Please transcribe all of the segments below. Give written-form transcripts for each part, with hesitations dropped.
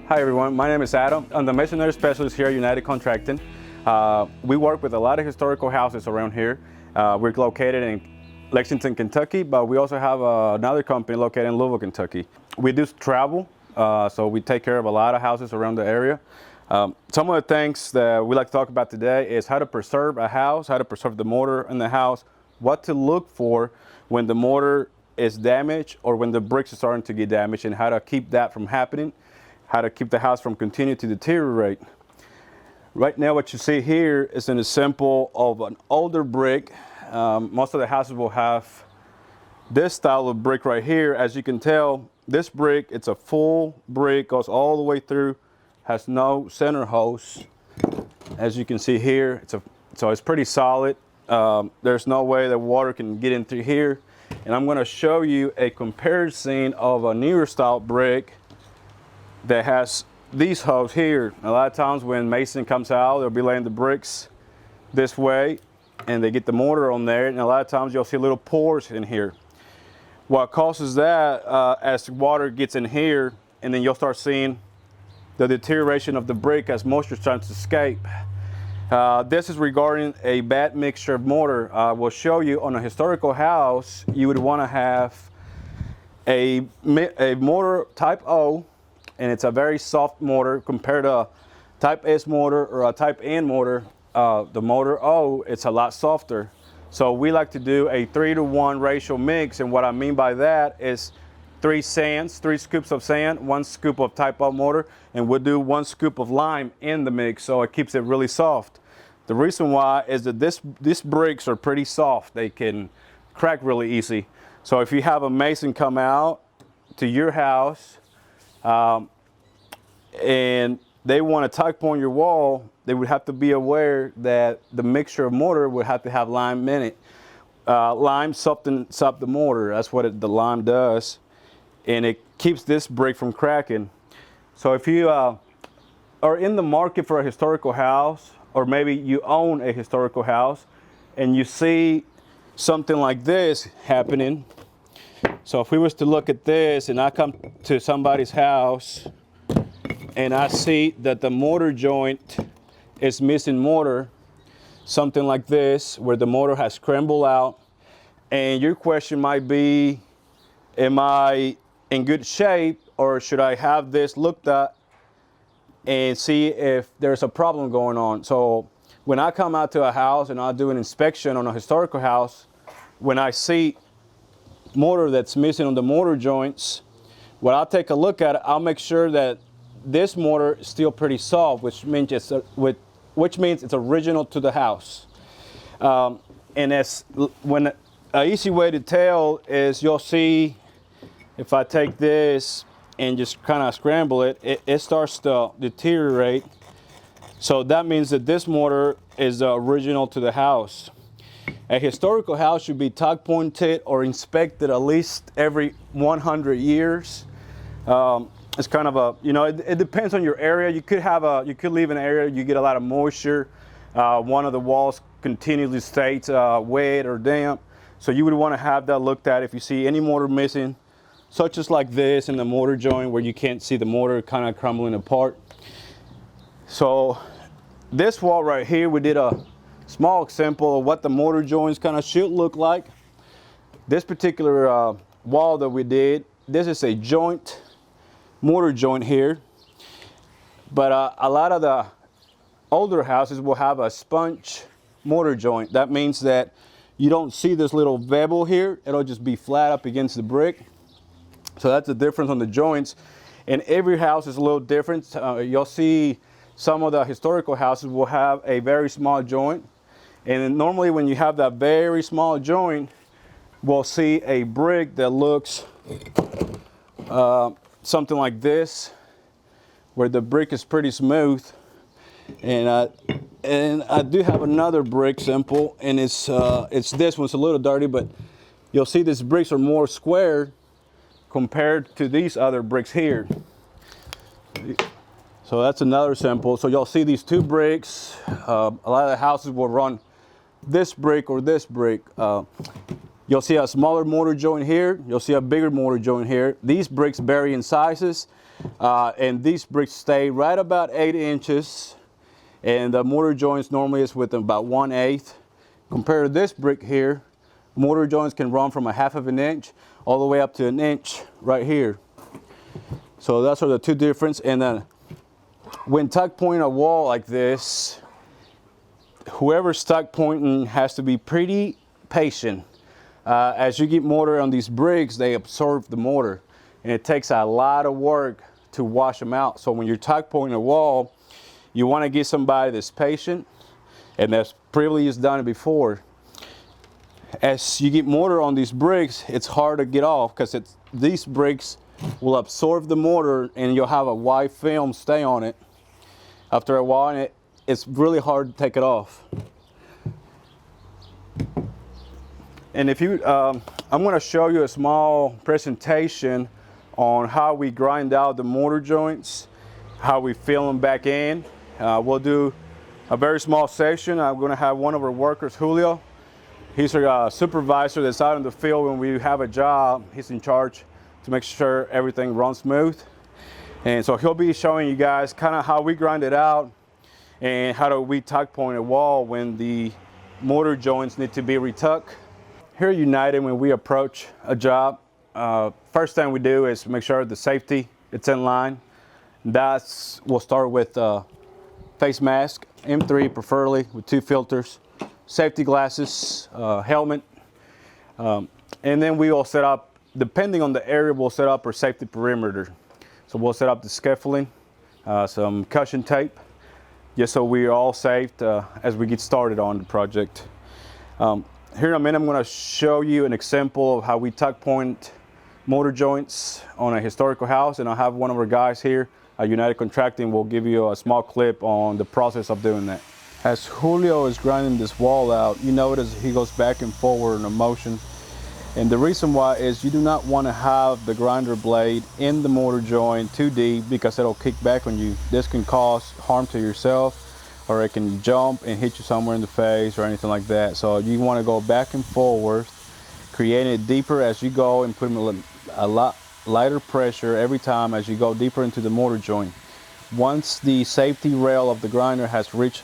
Hi everyone, my name is Adam. I'm the masonry specialist here at United Contracting. We work with a lot of historical houses around here. We're located in Lexington, Kentucky, but we also have another company located in Louisville, Kentucky. We do travel, so we take care of a lot of houses around the area. Some of the things that we like to talk about today is how to preserve a house, how to preserve the mortar in the house, what to look for when the mortar is damaged or when the bricks are starting to get damaged, and how to keep that from happening, how to keep the house from continuing to deteriorate. Right now what you see here is an example of an older brick. Most of the houses will have this style of brick right here. As you can tell, this brick, it's a full brick, goes all the way through, has no center holes. As you can see here, so it's pretty solid. There's no way that water can get in through here. And I'm going to show you a comparison of a newer style brick that has these holes here. A lot of times when mason comes out, they'll be laying the bricks this way and they get the mortar on there, and a lot of times you'll see little pores in here. What causes that, as water gets in here, and then you'll start seeing the deterioration of the brick as moisture starts to escape. This is regarding a bad mixture of mortar. We'll show you on a historical house, you would want to have a mortar type O, and it's a very soft mortar compared to a type S mortar or a type N mortar. The mortar O, it's a lot softer. So we like to do a 3-to-1 ratio mix, and what I mean by that is 3 scoops of sand, 1 scoop of type O mortar, and we'll do 1 scoop of lime in the mix, so it keeps it really soft. The reason why is that these bricks are pretty soft. They can crack really easy. So if you have a mason come out to your house and they want to tuck point your wall, they would have to be aware that the mixture of mortar would have to have lime in it. Lime softens up the mortar. That's what the lime does, and it keeps this brick from cracking. So if you are in the market for a historical house, or maybe you own a historical house and you see something like this happening. So if we was to look at this and I come to somebody's house and I see that the mortar joint is missing mortar, something like this, where the mortar has scrambled out, and your question might be, am I in good shape, or should I have this looked at and see if there's a problem going on? So when I come out to a house and I do an inspection on a historical house, when I see mortar that's missing on the mortar joints, when I'll take a look at it, I'll make sure that this mortar is still pretty soft, which means it's original to the house. And an easy way to tell is, you'll see if I take this and just kind of scramble it, it starts to deteriorate. So that means that this mortar is original to the house. A historical house should be tuck pointed or inspected at least every 100 years. It's kind of a, it depends on your area. You could live in an area you get a lot of moisture. One of the walls continually stays wet or damp. So you would want to have that looked at. If you see any mortar missing, such as like this in the mortar joint where you can't see the mortar kind of crumbling apart. So this wall right here, we did a small example of what the mortar joints kind of should look like. This particular wall that we did, this is a mortar joint here, but a lot of the older houses will have a sponge mortar joint. That means that you don't see this little bevel here. It'll just be flat up against the brick. So that's the difference on the joints, and every house is a little different. You'll see some of the historical houses will have a very small joint, and normally when you have that very small joint, we'll see a brick that looks something like this, where the brick is pretty smooth. And I do have another brick sample, and it's this one's a little dirty, but you'll see these bricks are more square compared to these other bricks here. So that's another sample. So you'll see these two bricks. A lot of the houses will run this brick or this brick. You'll see a smaller mortar joint here. You'll see a bigger mortar joint here. These bricks vary in sizes. And these bricks stay right about 8 inches, and the mortar joints normally is with about 1/8. Compared to this brick here, mortar joints can run from 1/2 of an inch all the way up to 1 inch right here. So that's the two difference. And then when tuck pointing a wall like this, whoever's tuck pointing has to be pretty patient. As you get mortar on these bricks, they absorb the mortar, and it takes a lot of work to wash them out. So when you're tuck pointing a wall, you want to get somebody that's patient and that's previously done it before. As you get mortar on these bricks, it's hard to get off because these bricks will absorb the mortar, and you'll have a white film stay on it. After a while, it's really hard to take it off. And if you, I'm going to show you a small presentation on how we grind out the mortar joints, how we fill them back in. We'll do a very small section. I'm going to have one of our workers, Julio. He's our supervisor that's out in the field when we have a job. He's in charge to make sure everything runs smooth. And so he'll be showing you guys kind of how we grind it out and how do we tuck point a wall when the mortar joints need to be retucked. Here at United, when we approach a job, first thing we do is make sure the safety it's in line. We'll start with face mask, M3 preferably with 2 filters, safety glasses, helmet, and then we will set up, depending on the area, we'll set up our safety perimeter. So we'll set up the scaffolding, some cushion tape, just so we are all safe as we get started on the project. Here in a minute, I'm going to show you an example of how we tuck point mortar joints on a historical house, and I'll have one of our guys here at United Contracting will give you a small clip on the process of doing that. As Julio is grinding this wall out, you notice he goes back and forward in a motion. And the reason why is you do not want to have the grinder blade in the mortar joint too deep, because it'll kick back on you. This can cause harm to yourself, or it can jump and hit you somewhere in the face or anything like that. So you want to go back and forward, creating it deeper as you go, and put a lot lighter pressure every time as you go deeper into the mortar joint. Once the safety rail of the grinder has reached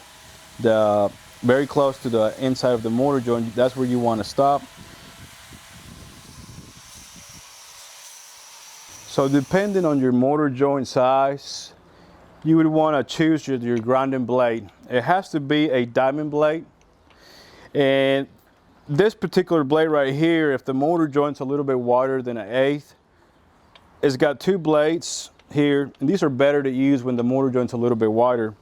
very close to the inside of the mortar joint, that's where you want to stop. So depending on your mortar joint size, you would want to choose your grinding blade. It has to be a diamond blade. And this particular blade right here, if the mortar joint's a little bit wider than 1/8, it's got 2 blades here, and these are better to use when the mortar joint's a little bit wider.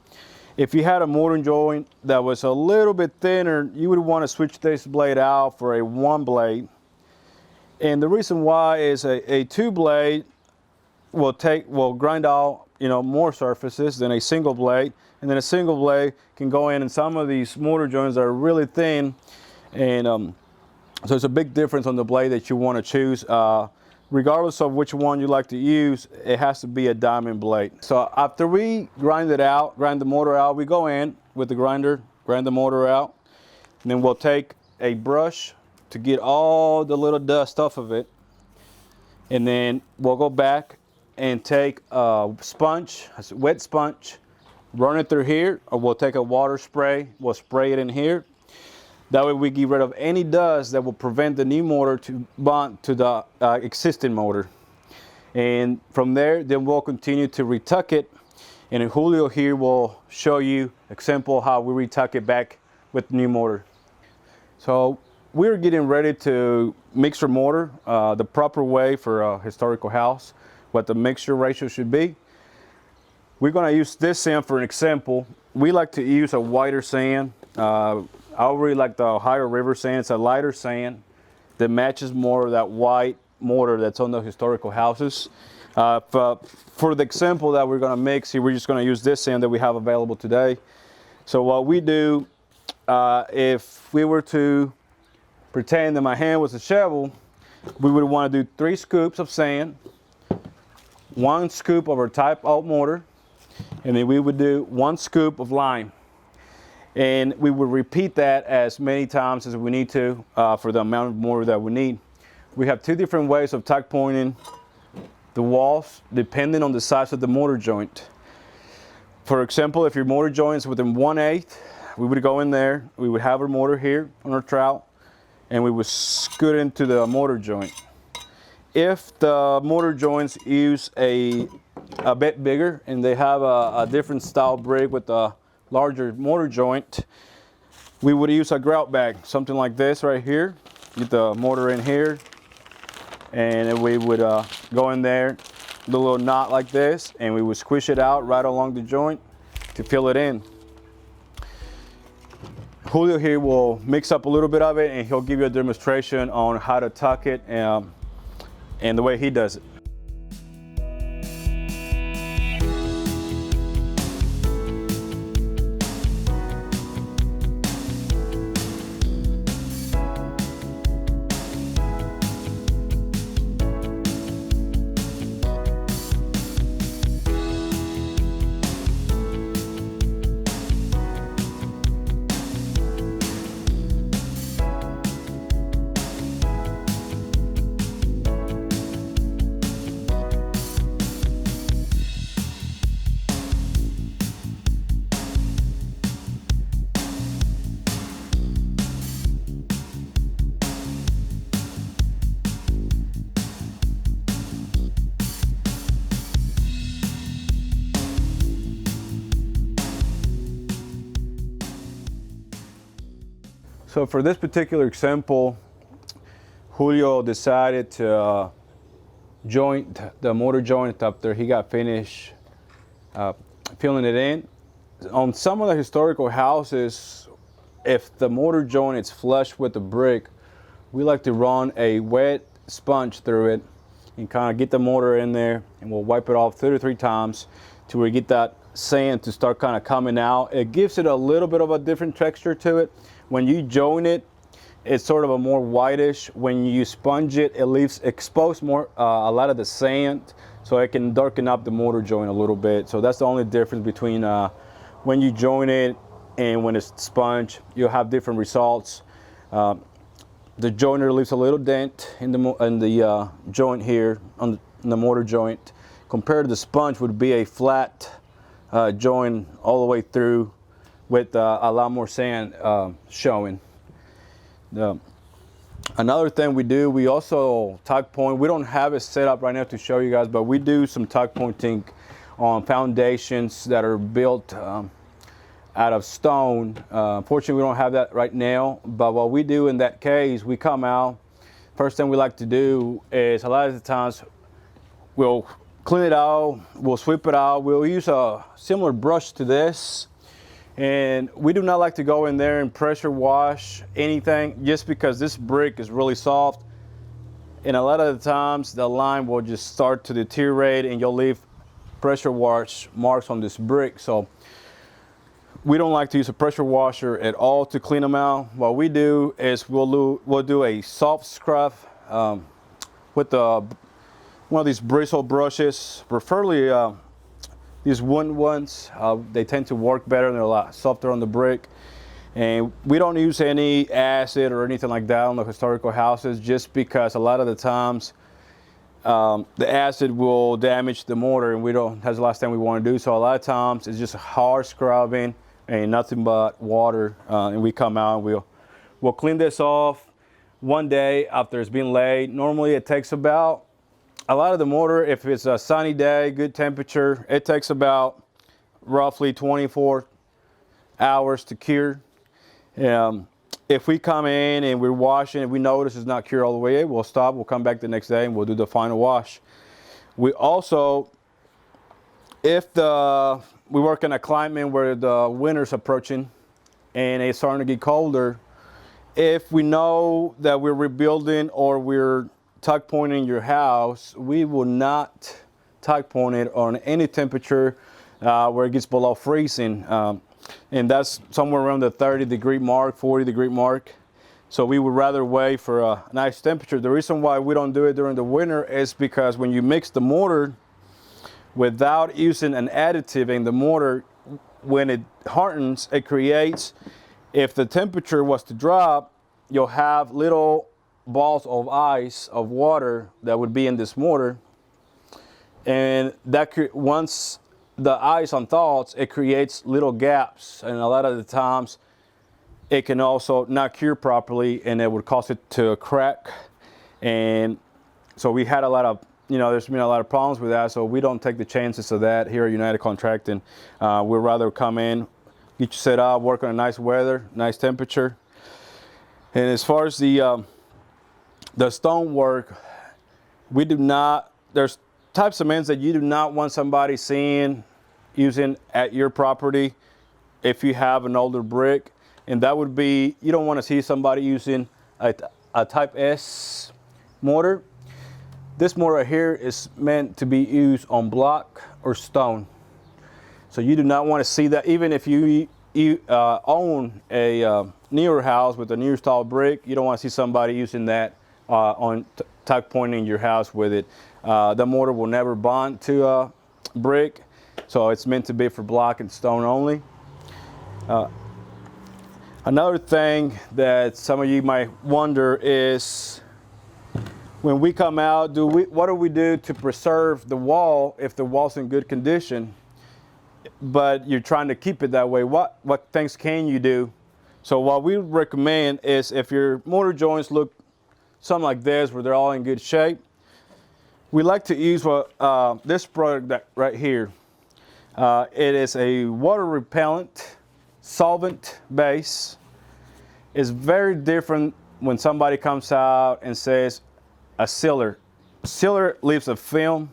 If you had a mortar joint that was a little bit thinner, you would want to switch this blade out for a 1 blade. And the reason why is a 2 blade will grind out more surfaces than a single blade, and then a single blade can go in some of these mortar joints that are really thin, and so it's a big difference on the blade that you want to choose. Regardless of which one you like to use, it has to be a diamond blade. So after we grind the mortar out, we go in with the grinder, grind the mortar out, and then we'll take a brush to get all the little dust off of it, and then we'll go back and take a sponge, a wet sponge, run it through here, or we'll take a water spray, we'll spray it in here. That way we get rid of any dust that will prevent the new mortar to bond to the existing mortar. And from there, then we'll continue to retuck it. And Julio here will show you example how we retuck it back with new mortar. So we're getting ready to mix our mortar the proper way for a historical house, what the mixture ratio should be. We're going to use this sand for an example. We like to use a whiter sand. I really like the Ohio River sand. It's a lighter sand that matches more of that white mortar that's on the historical houses. For the example that we're going to mix here, we're just going to use this sand that we have available today. So what we do, if we were to pretend that my hand was a shovel, we would want to do 3 scoops of sand, 1 scoop of our type alt mortar, and then we would do 1 scoop of lime. And we would repeat that as many times as we need to for the amount of mortar that we need. We have 2 different ways of tuck pointing the walls depending on the size of the motor joint. For example, if your motor joint is within 1/8, we would go in there, we would have our motor here on our trowel, and we would scoot into the motor joint. If the motor joints use a bit bigger and they have a different style brake with a larger motor joint, we would use a grout bag, something like this right here. Get the motor in here, and then we would go in there, do a little knot like this, and we would squish it out right along the joint to fill it in. Julio here will mix up a little bit of it, and he'll give you a demonstration on how to tuck it and the way he does it. So for this particular example, Julio decided to joint the motor joint after he got finished filling it in. On some of the historical houses, if the motor joint is flush with the brick, we like to run a wet sponge through it and kind of get the motor in there, and we'll wipe it off 2 to 3 times to where you get that sand to start kind of coming out. It gives it a little bit of a different texture to it. When you join it, it's sort of a more whitish. When you sponge it, it leaves exposed more a lot of the sand, so it can darken up the motor joint a little bit. So that's the only difference between when you join it and when it's sponge. You'll have different results. The joiner leaves a little dent in the joint here on the motor joint, compared to the sponge would be a flat joint all the way through, with a lot more sand showing. Another thing we do, we also tuck point. We don't have it set up right now to show you guys, but we do some tuck pointing on foundations that are built out of stone. Fortunately, we don't have that right now, but what we do in that case, we come out. First thing we like to do is, a lot of the times, we'll clean it out, we'll sweep it out. We'll use a similar brush to this. And we do not like to go in there and pressure wash anything, just because this brick is really soft. And a lot of the times the lime will just start to deteriorate and you'll leave pressure wash marks on this brick. So we don't like to use a pressure washer at all to clean them out. What we do is we'll do a soft scrub with one of these bristle brushes, preferably these wooden ones. They tend to work better and they're a lot softer on the brick. And we don't use any acid or anything like that on the historical houses, just because a lot of the times the acid will damage the motor, and that's the last thing we want to do. So a lot of times it's just hard scrubbing and nothing but water, and we come out and we'll clean this off one day after it's been laid. Normally it takes about, a lot of the motor, if it's a sunny day, good temperature, it takes about roughly 24 hours to cure. If we come in and we're washing and we notice it's not cured all the way, we'll stop, we'll come back the next day and we'll do the final wash. We also, if we work in a climate where the winter's approaching and it's starting to get colder, if we know that we're rebuilding or we're tuck pointing your house, we will not tuck point it on any temperature where it gets below freezing, and that's somewhere around the 30-degree mark, 40-degree mark. So we would rather wait for a nice temperature. The reason why we don't do it during the winter is because when you mix the mortar without using an additive in the mortar, when it hardens, it creates, if the temperature was to drop, you'll have little balls of ice, of water, that would be in this mortar. And that once the ice unthaws, it creates little gaps, and a lot of the times it can also not cure properly, and it would cause it to crack. And so we had a lot of, there's been a lot of problems with that, so we don't take the chances of that here at United Contracting. We'd rather come in, get you set up, work on a nice weather, nice temperature. And as far as the stonework, we do not, there's types of cements that you do not want somebody using at your property if you have an older brick. And that would be, you don't want to see somebody using a type S mortar. This mortar right here is meant to be used on block or stone. So you do not want to see that. Even if you own a newer house with a newer style brick, you don't want to see somebody using that on tuck pointing your house with it. The mortar will never bond to a brick, so it's meant to be for block and stone only. Another thing that some of you might wonder is, when we come out, what do we do to preserve the wall if the wall's in good condition, but you're trying to keep it that way? What things can you do? So what we recommend is, if your mortar joints look something like this, where they're all in good shape, we like to use this product right here. It is a water repellent solvent base. It's very different when somebody comes out and says a sealer. Sealer leaves a film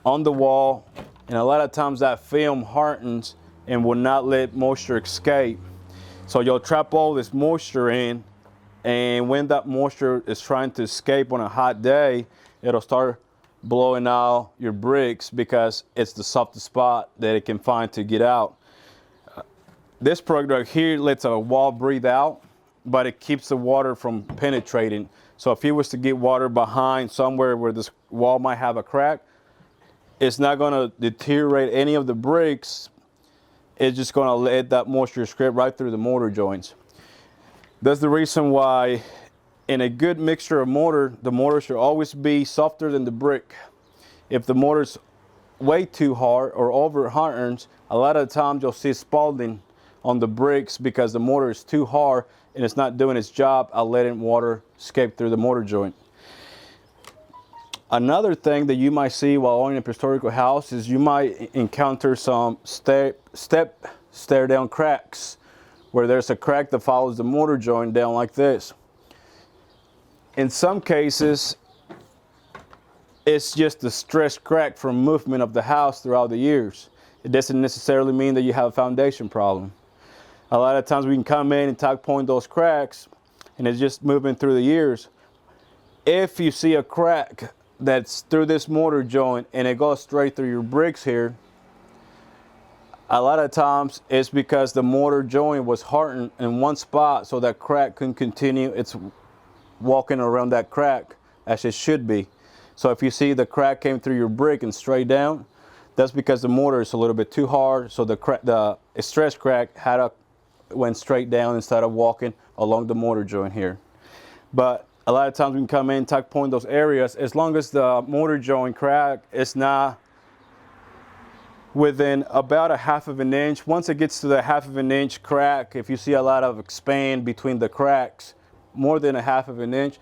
on the wall, and a lot of times that film hardens and will not let moisture escape. So you'll trap all this moisture in, and when that moisture is trying to escape on a hot day, it'll start blowing out your bricks because it's the softest spot that it can find to get out. This product right here lets a wall breathe out, but it keeps the water from penetrating. So if you was to get water behind somewhere where this wall might have a crack, it's not going to deteriorate any of the bricks. It's just going to let that moisture escape right through the mortar joints. That's the reason why in a good mixture of mortar, the mortar should always be softer than the brick. If the mortar's way too hard or over hardens, a lot of the times you'll see spalling on the bricks because the mortar is too hard and it's not doing its job at letting water escape through the mortar joint. Another thing that you might see while owning a historical house is you might encounter some stare down cracks, where there's a crack that follows the mortar joint down like this. In some cases, it's just a stress crack from movement of the house throughout the years. It doesn't necessarily mean that you have a foundation problem. A lot of times we can come in and tuck point those cracks, and it's just moving through the years. If you see a crack that's through this mortar joint and it goes straight through your bricks here, a lot of times it's because the mortar joint was hardened in one spot, so that crack couldn't continue its walking around that crack as it should be. So if you see the crack came through your brick and straight down, that's because the mortar is a little bit too hard, so the stress crack went straight down instead of walking along the mortar joint here. But a lot of times we can come in, tuck point those areas, as long as the mortar joint crack is not within about 1/2 inch. Once it gets to the 1/2 inch crack, if you see a lot of expand between the cracks, more than 1/2 inch,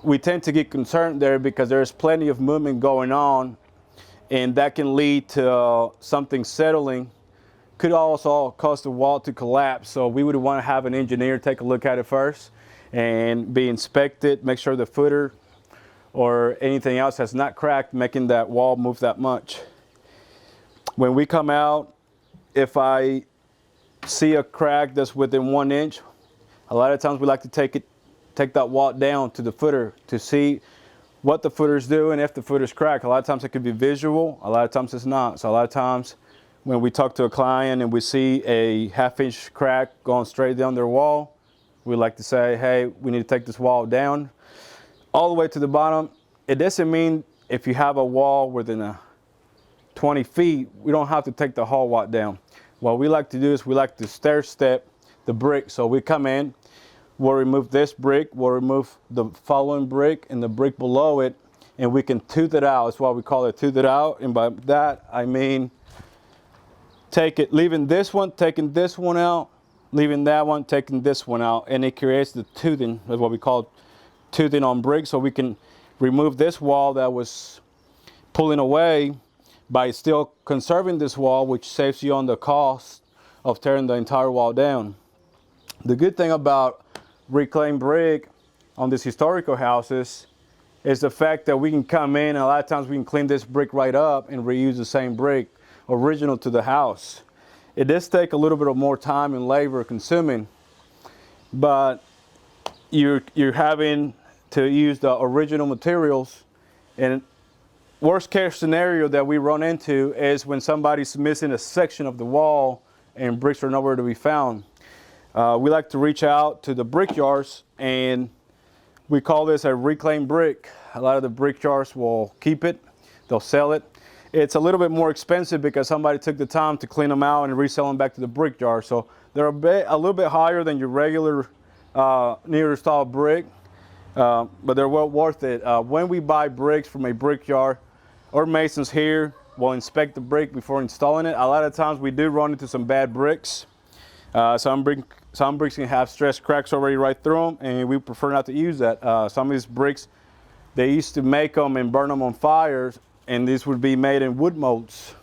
we tend to get concerned there because there's plenty of movement going on, and that can lead to something settling. Could also cause the wall to collapse. So we would want to have an engineer take a look at it first and be inspected, make sure the footer or anything else has not cracked, making that wall move that much. When we come out, if I see a crack that's within 1 inch, a lot of times we like to take that wall down to the footer to see what the footer's doing, if the footer's cracked. A lot of times it could be visual, a lot of times it's not. So a lot of times when we talk to a client and we see a 1/2 inch crack going straight down their wall, we like to say, hey, we need to take this wall down all the way to the bottom. It doesn't mean if you have a wall within 20 feet, we don't have to take the whole wall down. What we like to do is we like to stair step the brick. So we come in, we'll remove this brick, we'll remove the following brick and the brick below it, and we can tooth it out. That's why we call it tooth it out. And by that, I mean leaving this one, taking this one out, leaving that one, taking this one out, and it creates the toothing. That's what we call toothing on brick. So we can remove this wall that was pulling away by still conserving this wall, which saves you on the cost of tearing the entire wall down. The good thing about reclaimed brick on these historical houses is the fact that we can come in, and a lot of times we can clean this brick right up and reuse the same brick original to the house. It does take a little bit of more time and labor consuming, but you're having to use the original materials. And worst case scenario that we run into is when somebody's missing a section of the wall and bricks are nowhere to be found. We like to reach out to the brick yards, and we call this a reclaimed brick. A lot of the brick yards will keep it, they'll sell it. It's a little bit more expensive because somebody took the time to clean them out and resell them back to the brick yard. So they're a little bit higher than your regular newer style brick, but they're well worth it. When we buy bricks from a brick yard, or masons here will inspect the brick before installing it. A lot of times we do run into some bad bricks. Some bricks can have stress cracks already right through them, and we prefer not to use that. Some of these bricks, they used to make them and burn them on fires, and these would be made in wood molds.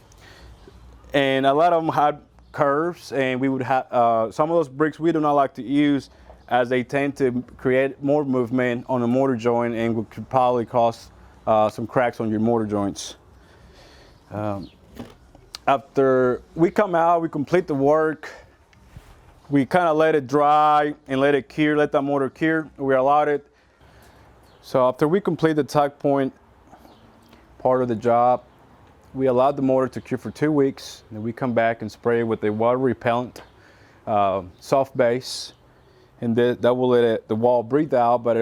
And a lot of them had curves, and we would have some of those bricks we do not like to use, as they tend to create more movement on the mortar joint and could probably cause some cracks on your mortar joints. After we come out, we complete the work. We kind of let it dry and let it cure, let that mortar cure. We allowed it. So after we complete the tuck point part of the job, we allowed the mortar to cure for 2 weeks. And then we come back and spray it with a water repellent soft base, and that will let the wall breathe out, but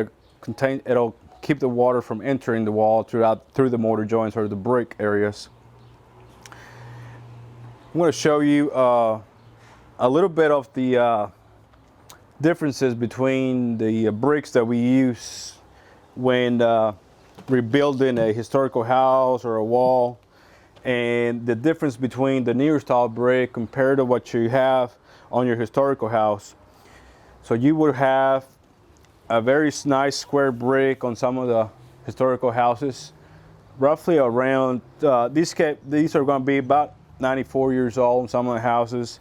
it'll keep the water from entering the wall through the mortar joints or the brick areas. I'm going to show you a little bit of the differences between the bricks that we use when rebuilding a historical house or a wall, and the difference between the newer style brick compared to what you have on your historical house. So you would have a very nice square brick on some of the historical houses, roughly around, these are going to be about 94 years old in some of the houses.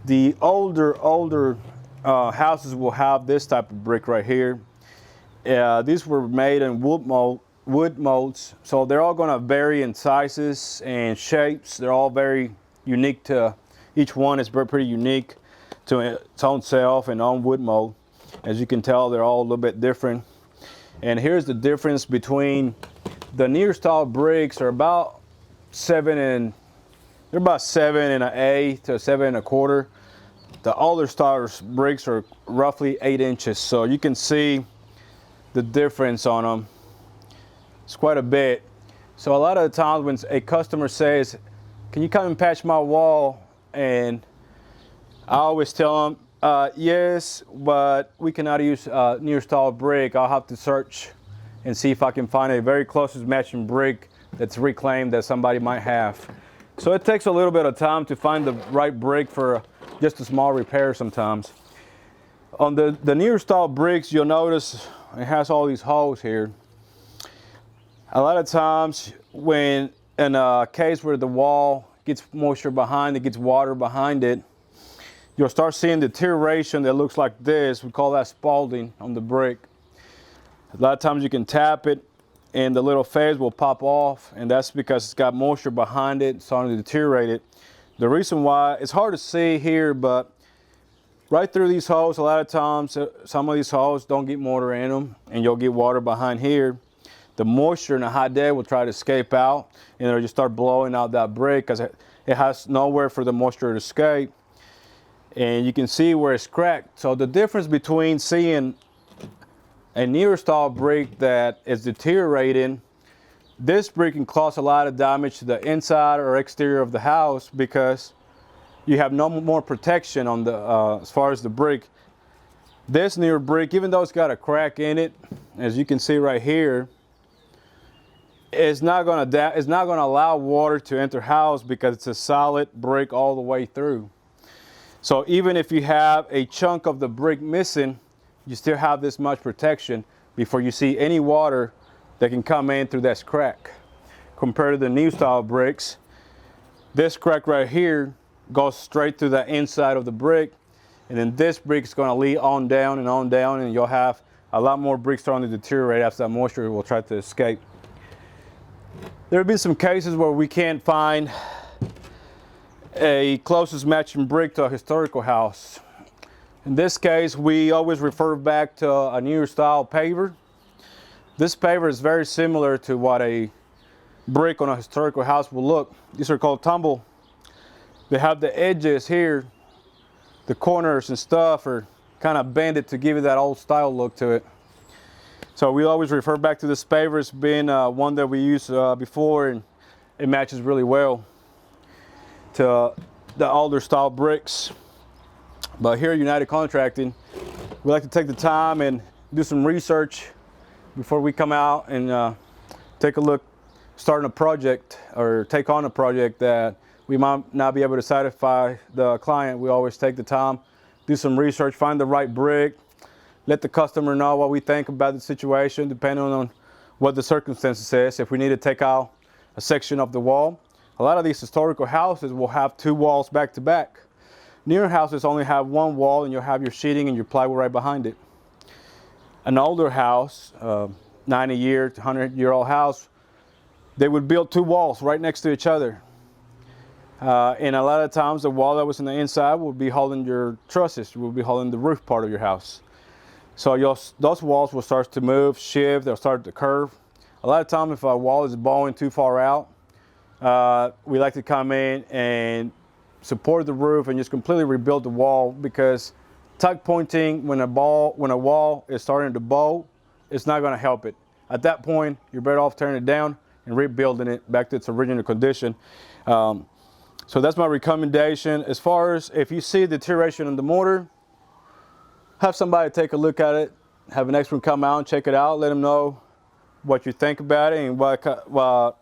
The older houses will have this type of brick right here. These were made in wood molds, so they're all going to vary in sizes and shapes. They're all very unique to, each one is pretty unique to its own self and own wood mold. As you can tell, they're all a little bit different. And here's the difference between the newer style bricks are about 7 and an eighth to 7 1/4. The older style bricks are roughly 8 inches. So you can see the difference on them. It's quite a bit. So a lot of the times when a customer says, "Can you come and patch my wall?" and I always tell them, yes, but we cannot use newer style brick. I'll have to search and see if I can find a very closest matching brick that's reclaimed that somebody might have. So it takes a little bit of time to find the right brick for just a small repair sometimes. On the newer style bricks, you'll notice it has all these holes here. A lot of times when in a case where the wall gets moisture behind it, gets water behind it, you'll start seeing deterioration that looks like this. We call that spalding on the brick. A lot of times you can tap it and the little phase will pop off, and that's because it's got moisture behind it, starting to deteriorate it. The reason why, it's hard to see here, but right through these holes, a lot of times, some of these holes don't get mortar in them, and you'll get water behind here. The moisture in a hot day will try to escape out, and it'll just start blowing out that brick because it has nowhere for the moisture to escape. And you can see where it's cracked. So the difference between seeing a newer style brick that is deteriorating, this brick can cause a lot of damage to the inside or exterior of the house because you have no more protection on the as far as the brick. This newer brick, even though it's got a crack in it, as you can see right here, it's not going to allow water to enter house because it's a solid brick all the way through. So even if you have a chunk of the brick missing, you still have this much protection before you see any water that can come in through that crack. Compared to the new style bricks, this crack right here goes straight through the inside of the brick, and then this brick is going to lead on down, and you'll have a lot more bricks starting to deteriorate as that moisture will try to escape. There have been some cases where we can't find a closest matching brick to a historical house. In this case, we always refer back to a newer style paver. This paver is very similar to what a brick on a historical house will look. These are called tumble. They have the edges here, the corners and stuff are kind of bended to give you that old style look to it. So we always refer back to this paver as being one that we used before, and it matches really well to the older style bricks. But here at United Contracting, we like to take the time and do some research before we come out and take a look, starting a project or take on a project that we might not be able to satisfy the client. We always take the time, do some research, find the right brick, let the customer know what we think about the situation, depending on what the circumstances is. If we need to take out a section of the wall, a lot of these historical houses will have two walls back to back. Newer houses only have one wall, and you'll have your sheeting and your plywood right behind it. An older house, 90-year, 100-year-old house, they would build two walls right next to each other. And a lot of times the wall that was on the inside will be holding your trusses, will be holding the roof part of your house. So those walls will start to move, shift, they'll start to curve. A lot of times if a wall is bowing too far out, we like to come in and support the roof and just completely rebuild the wall, because tuck pointing when a wall is starting to bow, it's not going to help it. At that point, you're better off tearing it down and rebuilding it back to its original condition. So that's my recommendation. As far as if you see deterioration in the mortar, have somebody take a look at it, have an expert come out and check it out, let them know what you think about it and what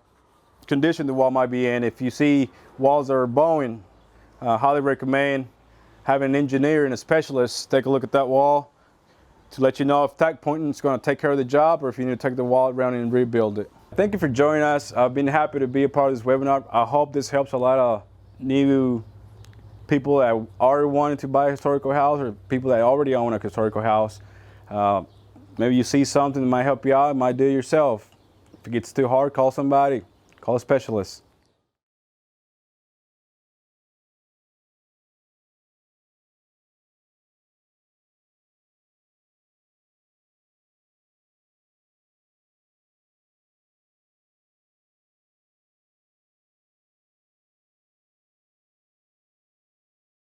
condition the wall might be in. If you see walls that are bowing, highly recommend having an engineer and a specialist take a look at that wall to let you know if tack pointing is going to take care of the job, or if you need to take the wall around and rebuild it. Thank you for joining us. I've been happy to be a part of this webinar. I hope this helps a lot of new people that are wanting to buy a historical house, or people that already own a historical house. Maybe you see something that might help you out, might do it yourself. If it gets too hard, call somebody, call a specialist.